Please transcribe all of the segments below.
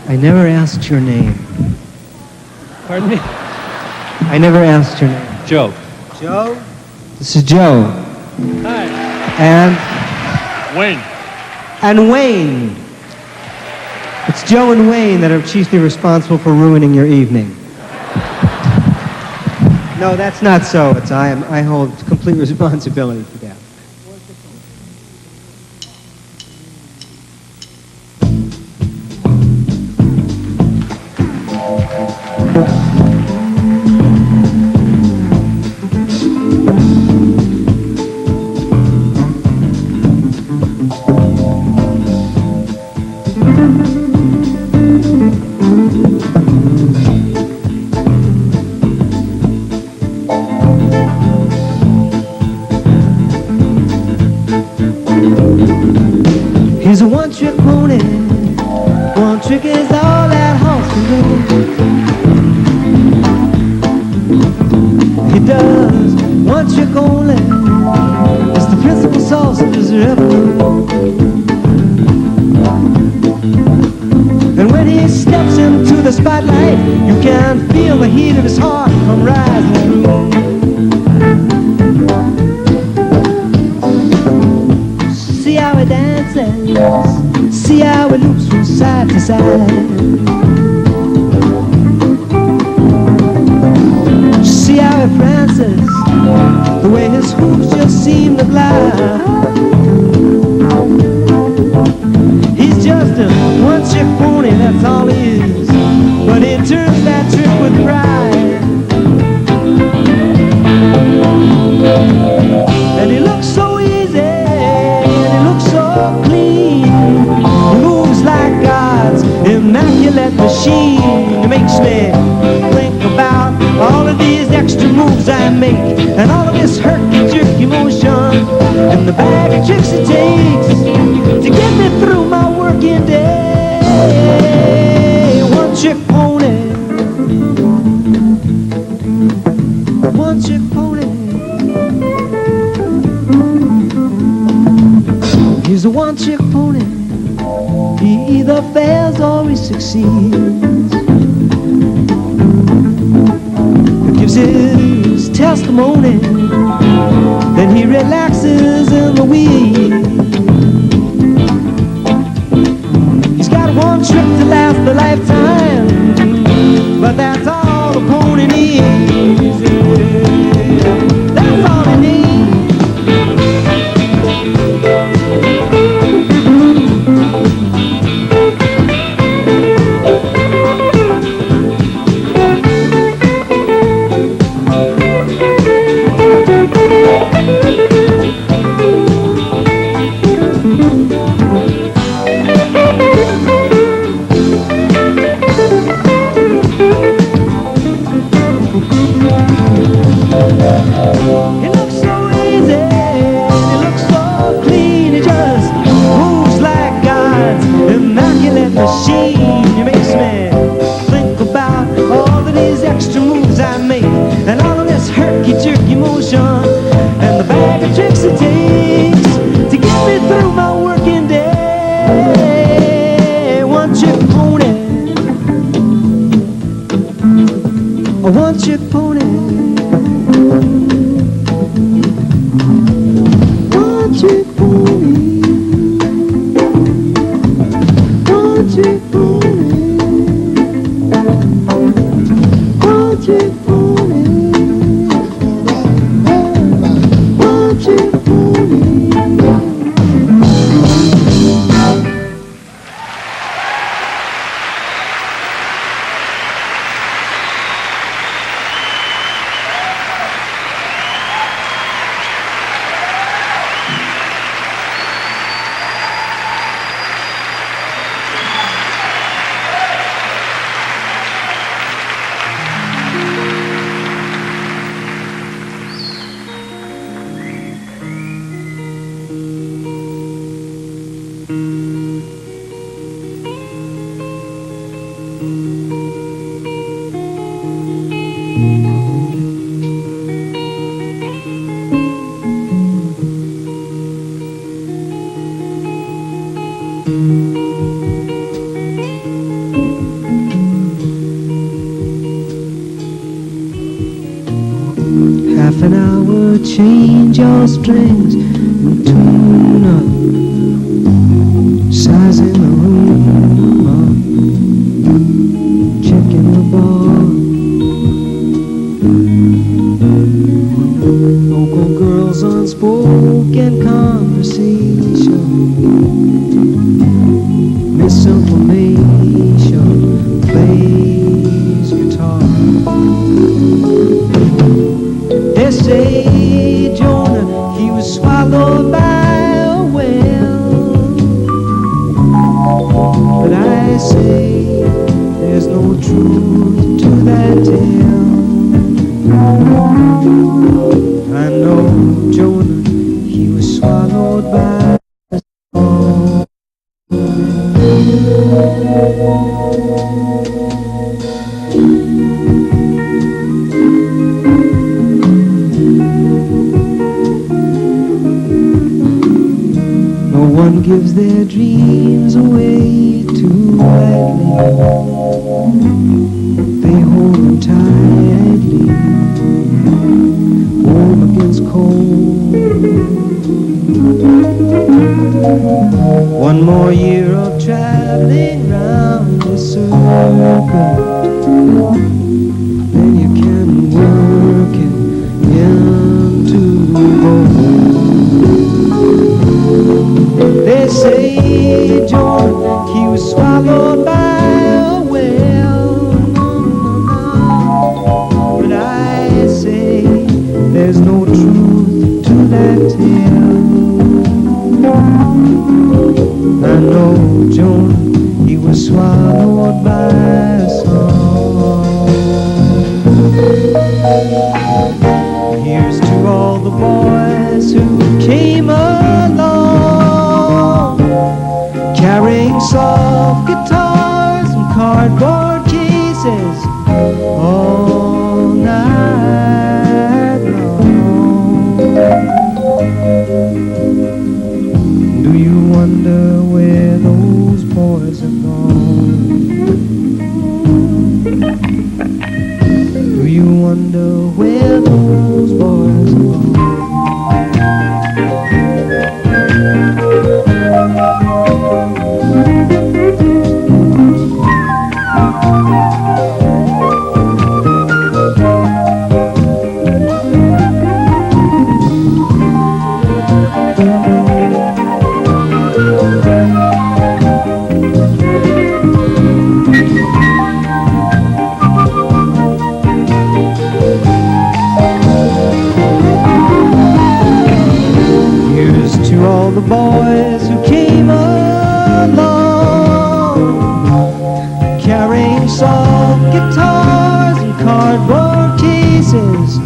I never asked your name. Pardon me? I never asked your name. Joe. Joe? This is Joe. Hi. And? Wayne. And Wayne. It's Joe and Wayne that are chiefly responsible for ruining your evening. No, that's not so. I hold complete responsibility for that. He's a one-trick pony. One trick is all that horse can do. He does one trick only. It's the principal source of his revenue. And when he steps into the spotlight, you can feel the heat of his heart come rising through. See how he dances, see how he loops from side to side. See how he prances, the way his hooves just seem to glide. He's just a one-trick pony, that's all he is, but he turns that trick with pride. And he looks so easy, so clean. He moves like God's immaculate machine. It makes me think about all of these extra moves I make, and all of this herky-jerky motion, and the bag of tricks it takes to get me through my working day. One-trick pony. One-trick pony. He's a one-trick pony. He either fails or he succeeds. He gives his testimony, then he relaxes in the wheel. He's got one trick to last a lifetime, but that's all the pony needs. That's all he needs. your strings and tune up, sizing the room up, checking the bar. Local girls' unspoken conversation, misinformation, plays guitar. They say Jonah, he was swallowed by a whale, but I say there's no truth to that tale. I know Jonah, he was swallowed by a storm. No one gives their dreams away too lightly. They hold them tightly, warm against cold. One more year of traveling round the circle, then you can work it into gold. They say John, he was swallowed by a whale, but I say there's no truth to that tale. I know John, he was swallowed by a song. Here's to all the boys who came along, carrying soft guitars and cardboard cases all night long. Do you wonder where those boys have gone? Do you wonder where those boys have gone? All the boys who came along, carrying soft guitars and cardboard cases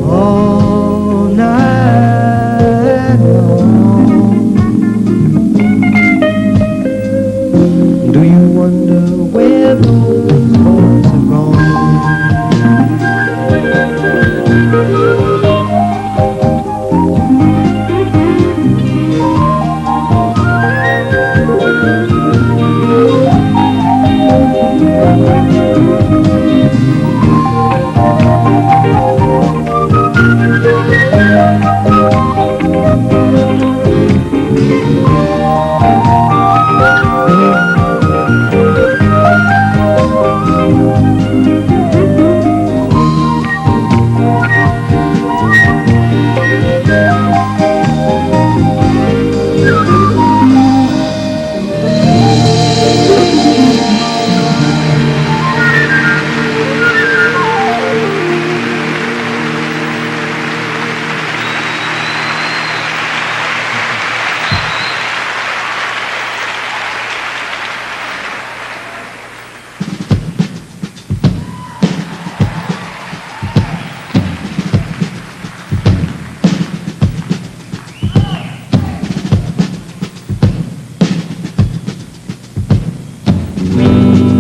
all night long. Do you wonder where those boys have gone?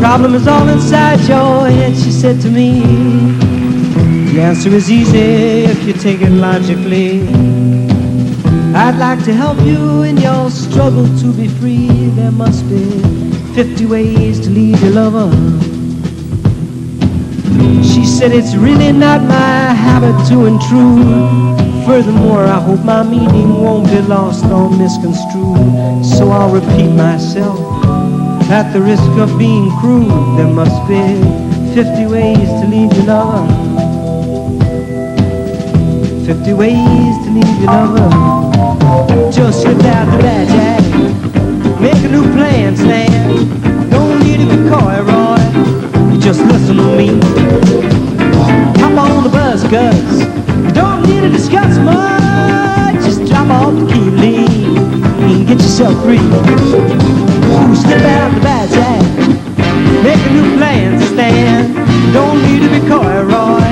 Problem is all inside your head, she said to me. The answer is easy if you take it logically. I'd like to help you in your struggle to be free. There must be 50 ways to leave your lover. She said it's really not my habit to intrude. Furthermore, I hope my meaning won't be lost or misconstrued. So I'll repeat myself. At the risk of being crude, there must be 50 ways to leave your lover. 50 ways to leave your lover. Just slip out the bad jack. Make a new plan, Stan. Don't need to be coy, Roy. You just listen to me. Hop on the bus, cuz you don't need to discuss much. Just drop off the key, leave, and get yourself free. Ooh, slip out the bad jack. Make a new plan, Stan. Don't need to be coy, Roy.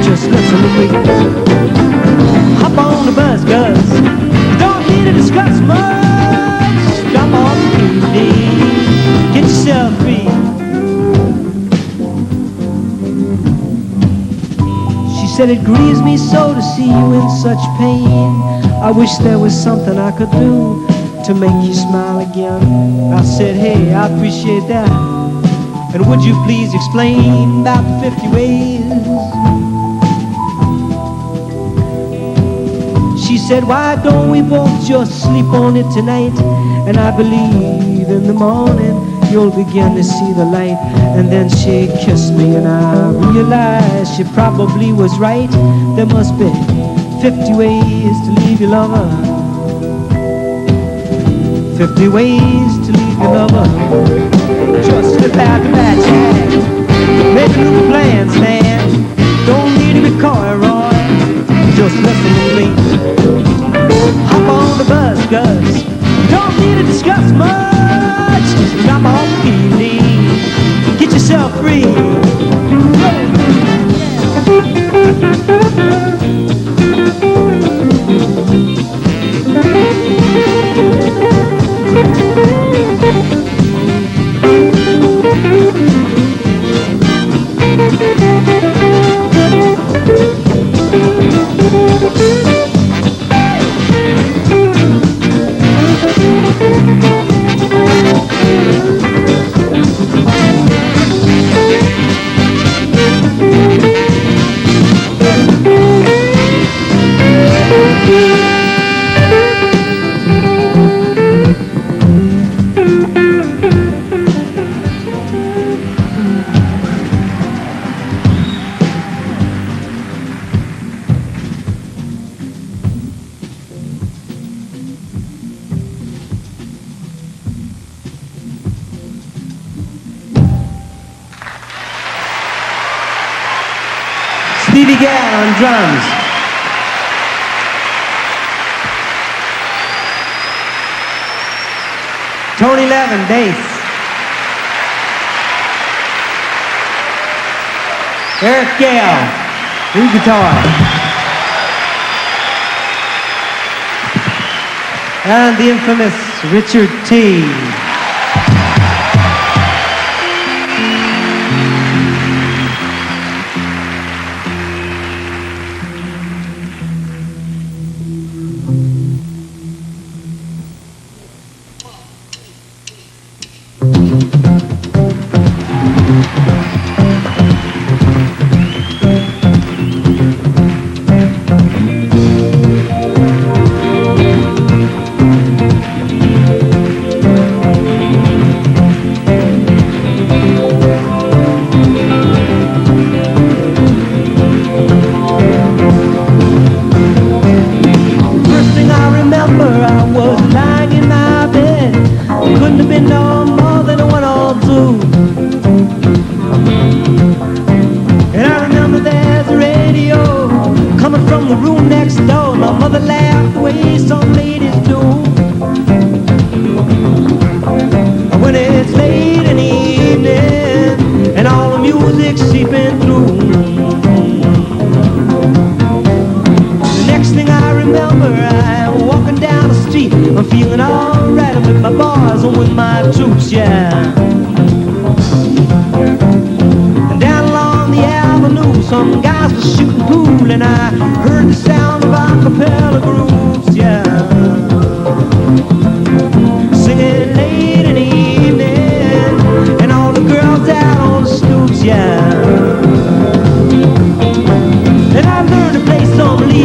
Just listen to me. Hop on the bus, cuz you don't need to discuss much. Just drop off the key, leave, get yourself free. Said it grieves me so to see you in such pain. I wish there was something I could do to make you smile again. I said, hey, I appreciate that. And would you please explain about the 50 ways? She said, why don't we both just sleep on it tonight? And I believe in the morning you'll begin to see the light. And then she kissed me and I realized she probably was right. There must be 50 ways to leave your lover. 50 ways to leave your lover. Just slip out the bad jack. Make a new plan, Stan. Don't need to be coy, Roy. Just listen to me. Hop on the bus, cuz don't need to discuss much. Just drop off the key, leave, get yourself free. Stevie Gale on drums. Tony Levin, bass. Eric Gale, lead guitar. And the infamous Richard T.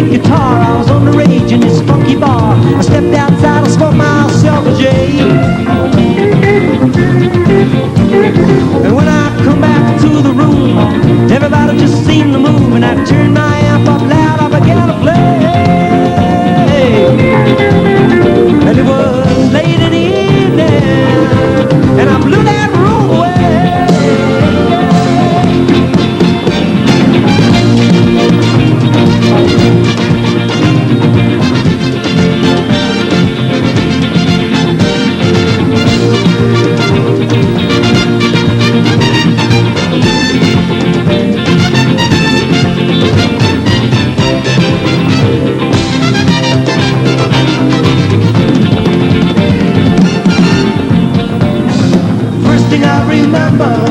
Guitar I stepped outside, I smoked myself a J. And when I come back to the room, everybody just seemed to move, and I turned my amp up loud, I began to play. And it was late in the evening, and I blew that room away.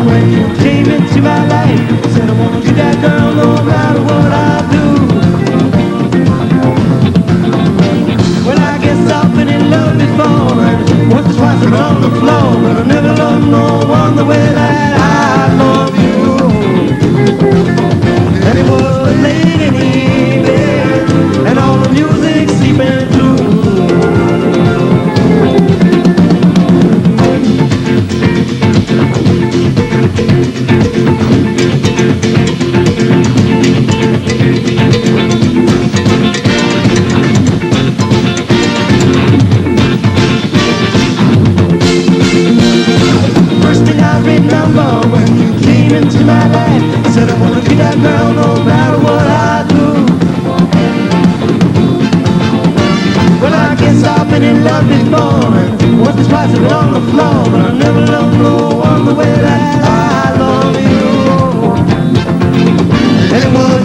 When you came into my life, said I wanna be that girl no matter what I do. Well, I guess I've been in love before, and once or twice I've been on the floor, but I never loved no one the way that I love you. And it was late in the evening, and all the music seeping through. When you came into my life, I said I wanna be that girl no matter what I do. Well, I guess I've been in love before, and once or twice I've been on the floor, but I never loved no one the way that I love you. And it was